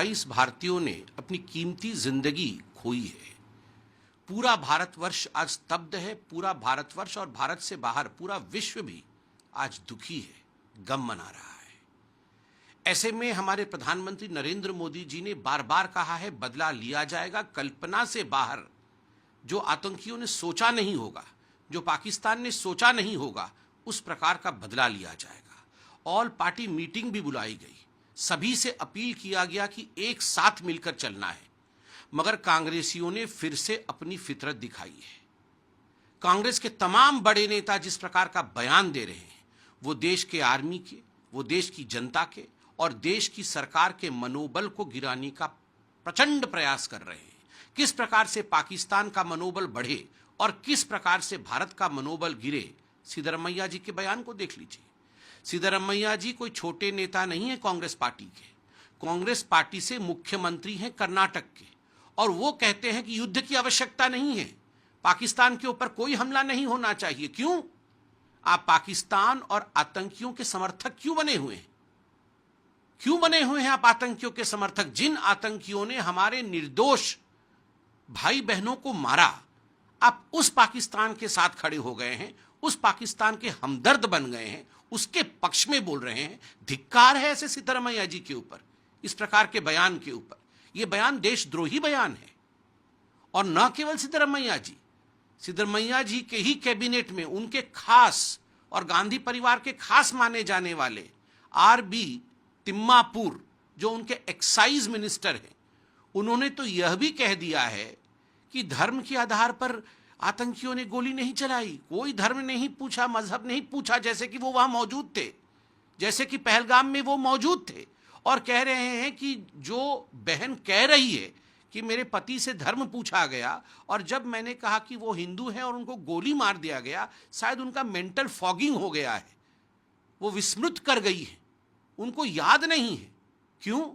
22 भारतीयों ने अपनी कीमती जिंदगी खोई है। पूरा भारतवर्ष आज स्तब्ध है। पूरा भारतवर्ष और भारत से बाहर पूरा विश्व भी आज दुखी है, गम मना रहा है। ऐसे में हमारे प्रधानमंत्री नरेंद्र मोदी जी ने बार बार कहा है, बदला लिया जाएगा। कल्पना से बाहर जो आतंकियों ने सोचा नहीं होगा, जो पाकिस्तान ने सोचा नहीं होगा, उस प्रकार का बदला लिया जाएगा। ऑल पार्टी मीटिंग भी बुलाई गई। सभी से अपील किया गया कि एक साथ मिलकर चलना है, मगर कांग्रेसियों ने फिर से अपनी फितरत दिखाई है। कांग्रेस के तमाम बड़े नेता जिस प्रकार का बयान दे रहे हैं, वो देश के आर्मी के, वो देश की जनता के और देश की सरकार के मनोबल को गिराने का प्रचंड प्रयास कर रहे हैं। किस प्रकार से पाकिस्तान का मनोबल बढ़े और किस प्रकार से भारत का मनोबल गिरे, सिद्धरमैया जी के बयान को देख लीजिए। सिद्धरमैया जी कोई छोटे नेता नहीं है कांग्रेस पार्टी के। कांग्रेस पार्टी से मुख्यमंत्री हैं कर्नाटक के, और वो कहते हैं कि युद्ध की आवश्यकता नहीं है, पाकिस्तान के ऊपर कोई हमला नहीं होना चाहिए। क्यों? आप पाकिस्तान और आतंकियों के समर्थक क्यों बने हुए हैं? क्यों बने हुए हैं आप आतंकियों के समर्थक? जिन आतंकियों ने हमारे निर्दोष भाई बहनों को मारा, आप उस पाकिस्तान के साथ खड़े हो गए हैं, उस पाकिस्तान के हमदर्द बन गए हैं, उसके पक्ष में बोल रहे हैं। धिक्कार है ऐसे सिद्धरमैया जी के ऊपर, इस प्रकार के बयान के ऊपर। यह बयान देशद्रोही बयान है। और न केवल सिद्धरमैया जी के ही कैबिनेट में उनके खास और गांधी परिवार के खास माने जाने वाले आरबी तिम्मापुर, जो उनके एक्साइज मिनिस्टर हैं, उन्होंने तो यह भी कह दिया है कि धर्म के आधार पर आतंकियों ने गोली नहीं चलाई। कोई धर्म नहीं पूछा, मजहब नहीं पूछा, जैसे कि वो वहां मौजूद थे, जैसे कि पहलगाम में वो मौजूद थे। और कह रहे हैं कि जो बहन कह रही है कि मेरे पति से धर्म पूछा गया और जब मैंने कहा कि वो हिंदू हैं और उनको गोली मार दिया गया, शायद उनका मेंटल फॉगिंग हो गया है, वो विस्मृत कर गई है, उनको याद नहीं है। क्यों?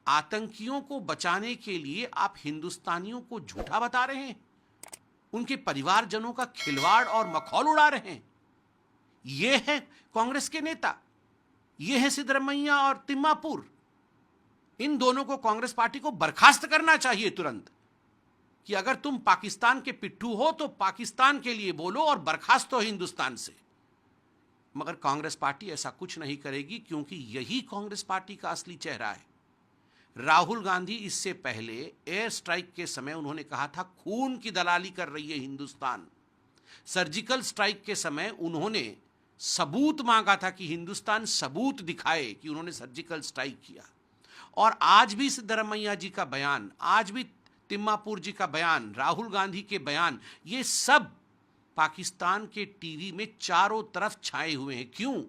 आतंकियों को बचाने के लिए आप हिंदुस्तानियों को झूठा बता रहे हैं, उनके परिवारजनों का खिलवाड़ और मखौल उड़ा रहे हैं। ये है कांग्रेस के नेता, ये है सिद्धरमैया और तिम्मापुर। इन दोनों को कांग्रेस पार्टी को बर्खास्त करना चाहिए तुरंत, कि अगर तुम पाकिस्तान के पिट्ठू हो तो पाकिस्तान के लिए बोलो और बर्खास्त हो हिंदुस्तान से। मगर कांग्रेस पार्टी ऐसा कुछ नहीं करेगी, क्योंकि यही कांग्रेस पार्टी का असली चेहरा है। राहुल गांधी इससे पहले एयर स्ट्राइक के समय उन्होंने कहा था खून की दलाली कर रही है हिंदुस्तान। सर्जिकल स्ट्राइक के समय उन्होंने सबूत मांगा था कि हिंदुस्तान सबूत दिखाए कि उन्होंने सर्जिकल स्ट्राइक किया। और आज भी सिद्धरमैया जी का बयान, आज भी तिम्मापुर जी का बयान, राहुल गांधी के बयान, ये सब पाकिस्तान के टीवी में चारों तरफ छाए हुए हैं। क्यों?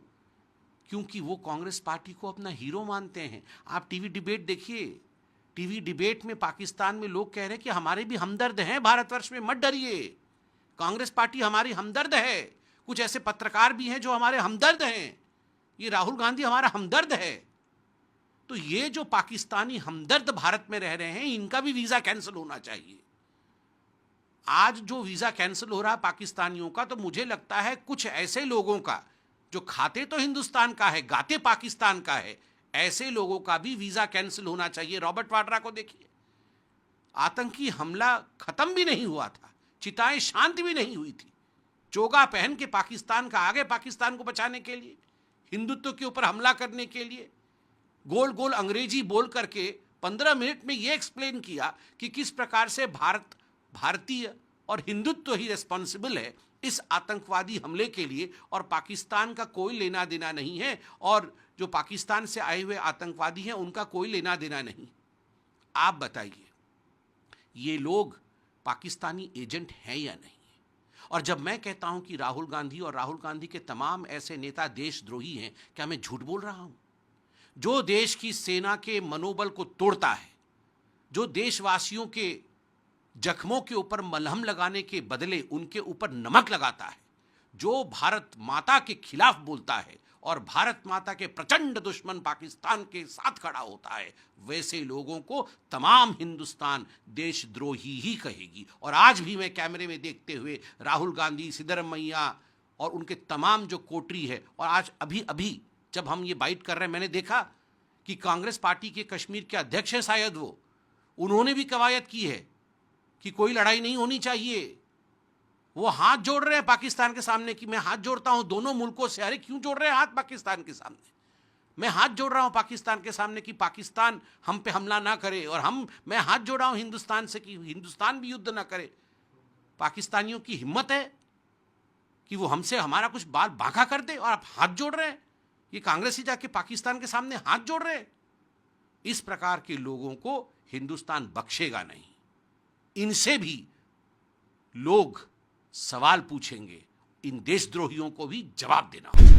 क्योंकि वो कांग्रेस पार्टी को अपना हीरो मानते हैं। आप टीवी डिबेट देखिए, टीवी डिबेट में पाकिस्तान में लोग कह रहे हैं कि हमारे भी हमदर्द हैं भारतवर्ष में, मत डरिए, कांग्रेस पार्टी हमारी हमदर्द है। कुछ ऐसे पत्रकार भी हैं जो हमारे हमदर्द हैं, ये राहुल गांधी हमारा हमदर्द है। तो ये जो पाकिस्तानी हमदर्द भारत में रह रहे हैं, इनका भी वीजा कैंसिल होना चाहिए। आज जो वीजा कैंसिल हो रहा है पाकिस्तानियों का, तो मुझे लगता है कुछ ऐसे लोगों का जो खाते तो हिंदुस्तान का है, गाते पाकिस्तान का है, ऐसे लोगों का भी वीजा कैंसिल होना चाहिए। रॉबर्ट वाड्रा को देखिए, आतंकी हमला खत्म भी नहीं हुआ था, चिताएं शांत भी नहीं हुई थी, चोगा पहन के पाकिस्तान का आगे, पाकिस्तान को बचाने के लिए, हिंदुत्व के ऊपर हमला करने के लिए गोल गोल अंग्रेजी बोल करके 15 मिनट में यह एक्सप्लेन किया कि किस प्रकार से भारतीय और हिंदुत्व ही रिस्पॉन्सिबल है इस आतंकवादी हमले के लिए, और पाकिस्तान का कोई लेना देना नहीं है, और जो पाकिस्तान से आए हुए आतंकवादी हैं उनका कोई लेना देना नहीं। आप बताइए, ये लोग पाकिस्तानी एजेंट हैं या नहीं? और जब मैं कहता हूं कि राहुल गांधी और राहुल गांधी के तमाम ऐसे नेता देशद्रोही हैं, क्या मैं झूठ बोल रहा हूं? जो देश की सेना के मनोबल को तोड़ता है, जो देशवासियों के जख्मों के ऊपर मलहम लगाने के बदले उनके ऊपर नमक लगाता है, जो भारत माता के खिलाफ बोलता है और भारत माता के प्रचंड दुश्मन पाकिस्तान के साथ खड़ा होता है, वैसे लोगों को तमाम हिंदुस्तान देशद्रोही ही कहेगी। और आज भी मैं कैमरे में देखते हुए राहुल गांधी, सिद्धरमैया और उनके तमाम जो कोटरी है, और आज अभी अभी जब हम ये बाइट कर रहे हैं, मैंने देखा कि कांग्रेस पार्टी के कश्मीर के अध्यक्ष हैं शायद वो, उन्होंने भी कवायद की है कि कोई लड़ाई नहीं होनी चाहिए। वो हाथ जोड़ रहे हैं पाकिस्तान के सामने कि मैं हाथ जोड़ता हूं दोनों मुल्कों से। अरे क्यों जोड़ रहे हैं हाथ पाकिस्तान के सामने? मैं हाथ जोड़ रहा हूं पाकिस्तान के सामने कि पाकिस्तान हम पे हमला ना करे, और मैं हाथ जोड़ रहा हूं हिंदुस्तान से कि हिंदुस्तान भी युद्ध ना करे। पाकिस्तानियों की हिम्मत है कि वो हमसे हमारा कुछ बाल बांका कर दे, और आप हाथ जोड़ रहे हैं। ये कांग्रेसी जाके पाकिस्तान के सामने हाथ जोड़ रहे हैं। इस प्रकार के लोगों को हिंदुस्तान बख्शेगा नहीं। इनसे भी लोग सवाल पूछेंगे, इन देशद्रोहियों को भी जवाब देना होगा।